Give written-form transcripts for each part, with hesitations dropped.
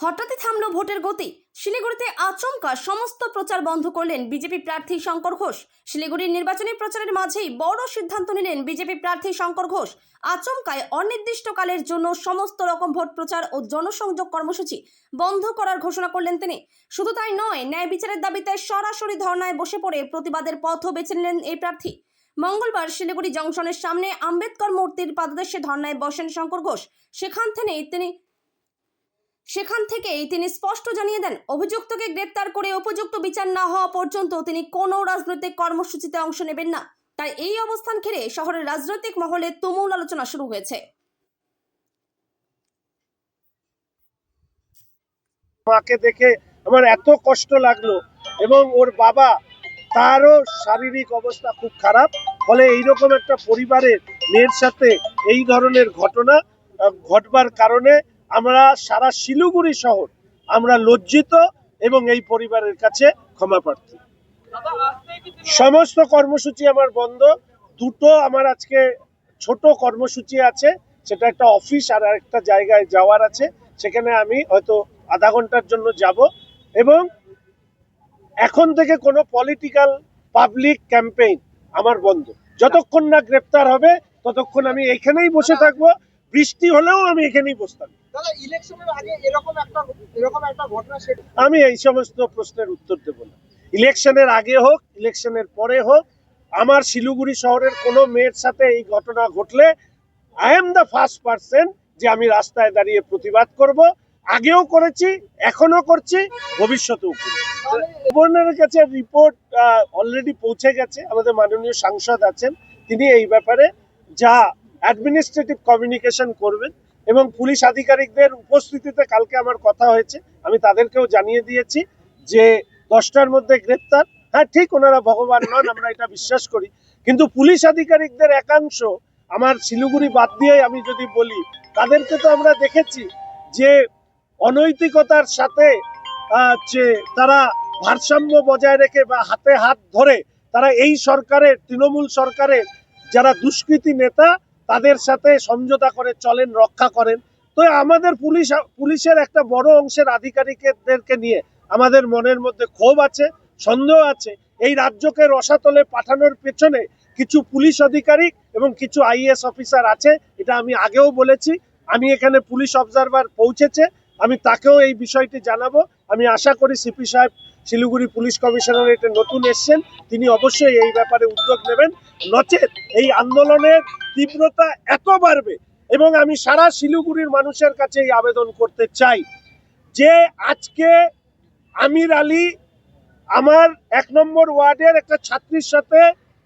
হঠাৎই থামলো ভোটের গতি। শিলিগুড়িতে আচমকা সমস্ত প্রচার বন্ধ করলেন বিজেপি প্রার্থী শঙ্কর ঘোষ। শিলিগুড়ির নির্বাচনী প্রচারের মাঝেই বড় সিদ্ধান্ত নিলেন বিজেপি প্রার্থী শঙ্কর ঘোষ। আচমকায় অনির্দিষ্টকালের জন্য সমস্ত রকম ভোট প্রচার ও জনসংযোগ কর্মসূচি বন্ধ করার ঘোষণা করলেন তিনি। শুধু তাই নয়, ন্যায় বিচারের দাবিতে সরাসরি ধর্নায় বসে পড়ে প্রতিবাদের পথও বেছে নিলেন এই প্রার্থী। মঙ্গলবার শিলিগুড়ি জংশনের সামনে আম্বেদকর মূর্তির পাদদেশে ধর্নায় বসেন শঙ্কর ঘোষ। সেখান থেকেই তিনি স্পষ্ট জানিয়ে দেন, অভিযুক্তকে গ্রেপ্তার করে উপযুক্ত বিচার না হওয়া পর্যন্ত তিনি কোনো রাজনৈতিক কর্মসূচিতে অংশ নেবেন না। তাই এই অবস্থান ঘিরে শহরের রাজনৈতিক মহলে তুমুল আলোচনা শুরু হয়েছে। মাকে দেখে আমার এত কষ্ট লাগলো এবং ওর বাবা, তারও শারীরিক অবস্থা খুব খারাপ। ফলে এইরকম একটা পরিবারের মেয়ের সাথে এই ধরনের ঘটনা ঘটবার কারণে আমরা সারা শিলিগুড়ি শহর আমরা লজ্জিত এবং এই পরিবারের কাছে ক্ষমা প্রার্থী। সমস্ত কর্মসূচি আমার বন্ধ। দুটো আমার আজকে ছোট কর্মসূচি আছে, সেটা একটা অফিস আর একটা জায়গায় যাওয়ার আছে। সেখানে আমি হয়তো আধা ঘন্টার জন্য যাব এবং এখন থেকে কোনো পলিটিক্যাল পাবলিক ক্যাম্পেইন আমার বন্ধ। যতক্ষণ না গ্রেপ্তার হবে ততক্ষণ আমি এখানেই বসে থাকবো। বৃষ্টি হলেও আমি এখানেই বসতাম। আমি এই সমস্ত প্রশ্নের উত্তর দেব না। ইলেকশনের আগে হোক, ইলেকশনের পরে হোক, আমার শিলিগুড়ি শহরের কোনো মেয়ের সাথে এই ঘটনা ঘটলে I am the first person যে আমি রাস্তায় দাঁড়িয়ে প্রতিবাদ করব। আগেও করেছি, এখনো করছি, ভবিষ্যতেও করব। গভর্নরের কাছে রিপোর্ট অলরেডি পৌঁছে গেছে। আমাদের মাননীয় সাংসদ আছেন, তিনি এই ব্যাপারে যা অ্যাডমিনিস্ট্রেটিভ কমিউনিকেশন করবেন এবং পুলিশ আধিকারিকদের উপস্থিতিতে কালকে আমার কথা হয়েছে। আমি তাদেরকেও জানিয়ে দিয়েছি যে 10টার মধ্যে গ্রেপ্তার। হ্যাঁ ঠিক, ওনারা ভগবান নন, আমরা এটা বিশ্বাস করি, কিন্তু পুলিশ আধিকারিকদের একাংশ, আমার শিলিগুড়ি বাদ দিয়ে আমি যদি বলি, তাদেরকে তো আমরা দেখেছি যে অনৈতিকতার সাথে তারা ভারসাম্য বজায় রেখে বা হাতে হাত ধরে তারা এই সরকারের, তৃণমূল সরকারের যারা দুষ্কৃতী নেতা তাদের সাথে সমঝোতা করে চলেন, রক্ষা করেন। তো আমাদের পুলিশের একটা বড় অংশের আধিকারিকদেরকে নিয়ে আমাদের মনের মধ্যে ক্ষোভ আছে, সন্দেহ আছে। এই রাজ্যকে রসাতলে পাঠানোর পেছনে কিছু পুলিশ আধিকারিক এবং কিছু আইএএস অফিসার আছে, এটা আমি আগেও বলেছি। আমি এখানে পুলিশ অবজারভার পৌঁছেছে, আমি তাকেও এই বিষয়টি জানাবো। আমি আশা করি সিপি সাহেব, শিলিগুড়ি পুলিশ কমিশনারেট নতুন এসছেন, তিনি অবশ্যই এই ব্যাপারে উদ্যোগ নেবেন। নচেত এই আন্দোলনের তীব্রতা এত বাড়বে। এবং আমি সারা শিলিগুড়ির মানুষের কাছে এই আবেদন করতে চাই যে আজকে আমির আলী আমার 1 নম্বর ওয়ার্ডের একটা ছাত্রীর সাথে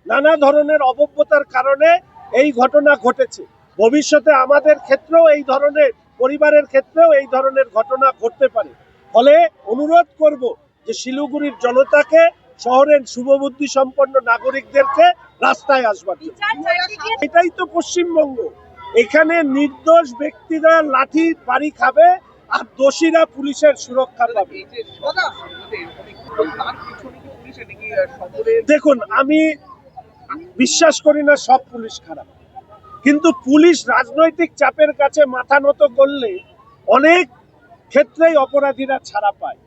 নানা ধরনের অভব্যতার কারণে এই ঘটনা ঘটেছে। ভবিষ্যতে আমাদের ক্ষেত্রেও এই ধরনের, পরিবারের ক্ষেত্রেও এই ধরনের ঘটনা ঘটতে পারে। ফলে অনুরোধ করব যে শিলিগুড়ির জনতাকে, শহরের শুভবুদ্ধি সম্পন্ন নাগরিকদেরকে রাস্তায় আসবার জন্য। এটাই তো পশ্চিমবঙ্গ। এখানে নির্দোষ ব্যক্তিরা লাঠি বাড়ি খাবে আর দোষীরা পুলিশের সুরক্ষা পাবে। দেখুন, আমি বিশ্বাস করি না সব পুলিশ খারাপ, কিন্তু পুলিশ রাজনৈতিক চাপের কাছে মাথা নত করলে অনেক ক্ষেত্রেই অপরাধীরা ছাড়া পায়।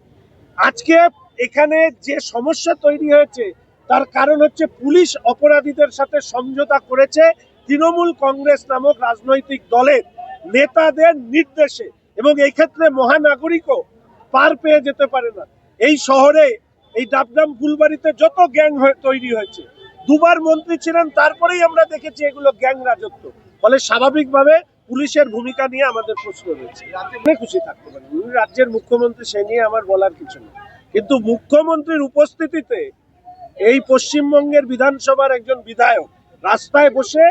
আজকে এখানে যে সমস্যা তৈরি হয়েছে তার কারণ হচ্ছে পুলিশ অপরাধীদের সাথে সমঝোতা করেছে তৃণমূল কংগ্রেস নামক রাজনৈতিক দলের নেতাদের নির্দেশে, এবং এই ক্ষেত্রে মহানাগরিকও পার পেয়ে যেতে পারে না। এই শহরে, এই ডাবগ্রাম ফুলবাড়িতে যত গ্যাং তৈরি হয়েছে, 2বার মন্ত্রী ছিলেন, তারপরেই আমরা দেখেছি এগুলো গ্যাং রাজত্ব। ফলে স্বাভাবিকভাবে পুলিশের ভূমিকা নিয়ে আমাদের প্রশ্ন রয়েছে। খুশি থাকতে পারেন, উনি রাজ্যের মুখ্যমন্ত্রী, সে নিয়ে আমার বলার কিছু নেই, কিন্তু মুখ্যমন্ত্রীর উপস্থিতিতে এই পশ্চিমবঙ্গের বিধানসভার একজন বিধায়ক রাস্তায় বসে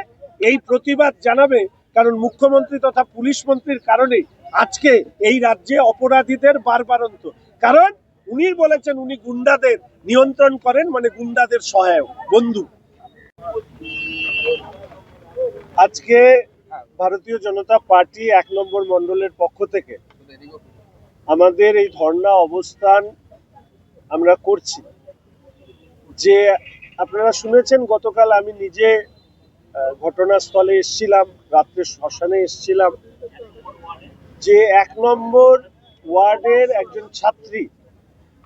এই প্রতিবাদ জানাবে, কারণ মুখ্যমন্ত্রী তথা পুলিশ মন্ত্রীর কারণেই আজকে এই রাজ্যে অপরাধীদের বারবারন্ত। কারণ উনি বলেছেন উনি গুন্ডাদের নিয়ন্ত্রণ করেন, মানে গুন্ডাদের সহায়ক, বন্ধু। আজকে ভারতীয় জনতা পার্টি 1 নম্বর মণ্ডলের পক্ষ থেকে আমাদের এই ধর্ণা অবস্থান আমরা করছি। যে আপনারা শুনেছেন, গতকাল আমি নিজে ঘটনাস্থলে এসেছিলাম, রাত্রে শ্মশানে এসেছিলাম, যে 1 নম্বর ওয়ার্ডের একজন ছাত্রী,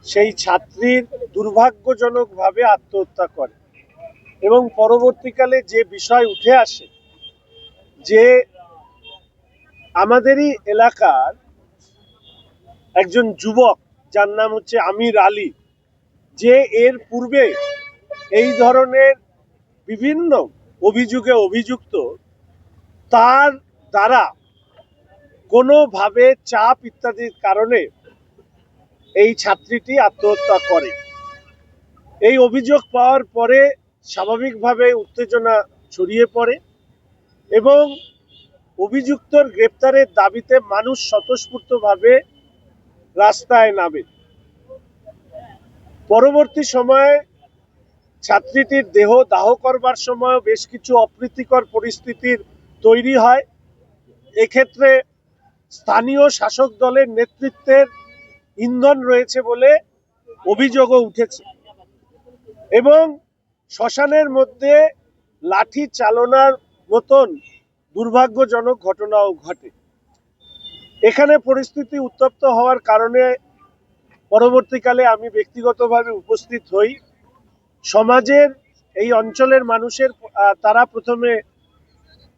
সেই ছাত্রীর দুর্ভাগ্যজনকভাবে আত্মহত্যা করে এবং পরবর্তীকালে যে বিষয় উঠে আসে যে আমাদেরই এলাকার একজন যুবক যার নাম হচ্ছে আমির আলী, যে এর পূর্বে এই ধরনের বিভিন্ন অভিযোগে অভিযুক্ত, তার দ্বারা কোনোভাবে চাপ ইত্যাদির কারণে এই ছাত্রীটি আত্মহত্যা করে। এই অভিযোগ পাওয়ার পরে স্বাভাবিকভাবে উত্তেজনা ছড়িয়ে পড়ে এবং অভিযুক্তর গ্রেপ্তারের দাবিতে মানুষ স্বতঃস্ফূর্তভাবে রাস্তায় নামে। পরবর্তী সময়ে ছাত্রীটির দেহ দাহ করবার সময় বেশ কিছু অপ্রীতিকর পরিস্থিতির তৈরি হয়। এক্ষেত্রে স্থানীয় শাসক দলের নেতৃত্বের ইন্ধন রয়েছে বলে অভিযোগও উঠেছে এবং শ্মশানের মধ্যে লাঠি চালনার মতন দুর্ভাগ্যজনক ঘটনাও ঘটে। এখানে পরিস্থিতি উত্তপ্ত হওয়ার কারণে পরবর্তীকালে আমি ব্যক্তিগতভাবে উপস্থিত হই। সমাজের এই অঞ্চলের মানুষের তারা প্রথমে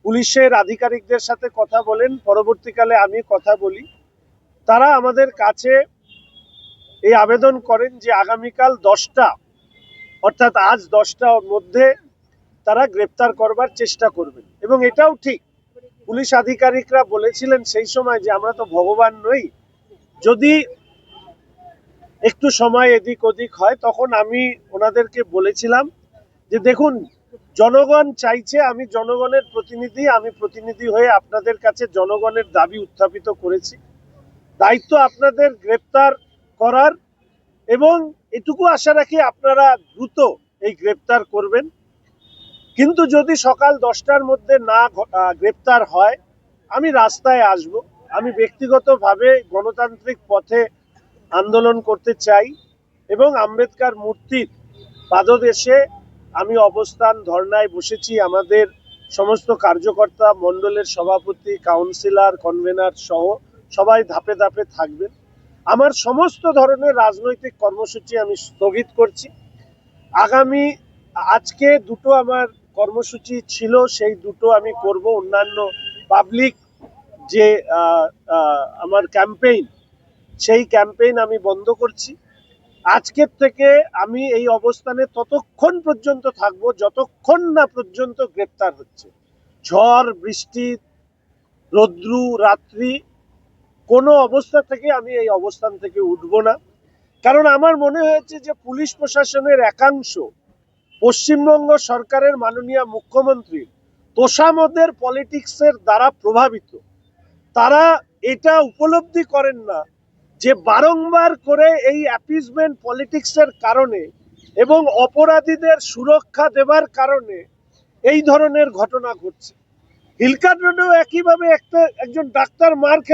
পুলিশের আধিকারিকদের সাথে কথা বলেন, পরবর্তীকালে আমি কথা বলি। তারা আমাদের কাছে এই আবেদন করেন যে আগামীকাল 10টা অর্থাৎ আজ 10টার মধ্যে তারা গ্রেপ্তার করবার চেষ্টা করবেন এবং এটাও ঠিক, পুলিশ আধিকারিকরা বলেছিলেন সেই সময় যে আমরা তো ভগবান নই, যদি একটু সময় এদিক ওদিক হয়। তখন আমি ওনাদেরকে বলেছিলাম যে দেখুন, জনগণ চাইছে, আমি জনগণের প্রতিনিধি, আমি প্রতিনিধি হয়ে আপনাদের কাছে জনগণের দাবি উত্থাপিত করেছি। দায়িত্ব আপনাদের গ্রেপ্তার করার এবং এটুকু আশা রাখি আপনারা দ্রুত এই গ্রেপ্তার করবেন। কিন্তু যদি সকাল 10টার মধ্যে না গ্রেপ্তার হয়, আমি রাস্তায় আসব। আমি ব্যক্তিগতভাবে গণতান্ত্রিক পথে আন্দোলন করতে চাই এবং আম্বেদকর মূর্তির পাদদেশে আমি অবস্থান ধর্নায় বসেছি। আমাদের সমস্ত কার্যকর্তা, মণ্ডলের সভাপতি, কাউন্সিলর, কনভেনার সহ সবাই ধাপে ধাপে থাকবেন। আমার সমস্ত ধরনের রাজনৈতিক কর্মসূচি আমি স্থগিত করছি। আজকে দুটো আমার কর্মসূচি ছিল, সেই দুটো আমি করব। অন্যান্য পাবলিক যে আমার ক্যাম্পেইন, সেই ক্যাম্পেইন আমি বন্ধ করছি। আজকের থেকে আমি এই অবস্থানে ততক্ষণ পর্যন্ত থাকবো যতক্ষণ না পর্যন্ত গ্রেপ্তার হচ্ছে। ঝড়, বৃষ্টি, রৌদ্রু, রাত্রি, কোনো অবস্থা থেকে আমি এই অবস্থান থেকে উঠবো না। কারণ আমার মনে হয়েছে যে পুলিশ প্রশাসনের একাংশ পশ্চিমবঙ্গ সরকারের মাননীয় মুখ্যমন্ত্রী তোষামোদের পলিটিক্সের দ্বারা প্রভাবিত। তারা এটা উপলব্ধি করেন না যে বারংবার করে এই অ্যাপিজমেন্ট পলিটিক্সের কারণে এবং অপরাধীদের সুরক্ষা দেবার কারণে এই ধরনের ঘটনা ঘটছে। হিলকার রোডেও একইভাবে একজন ডাক্তার মার খেল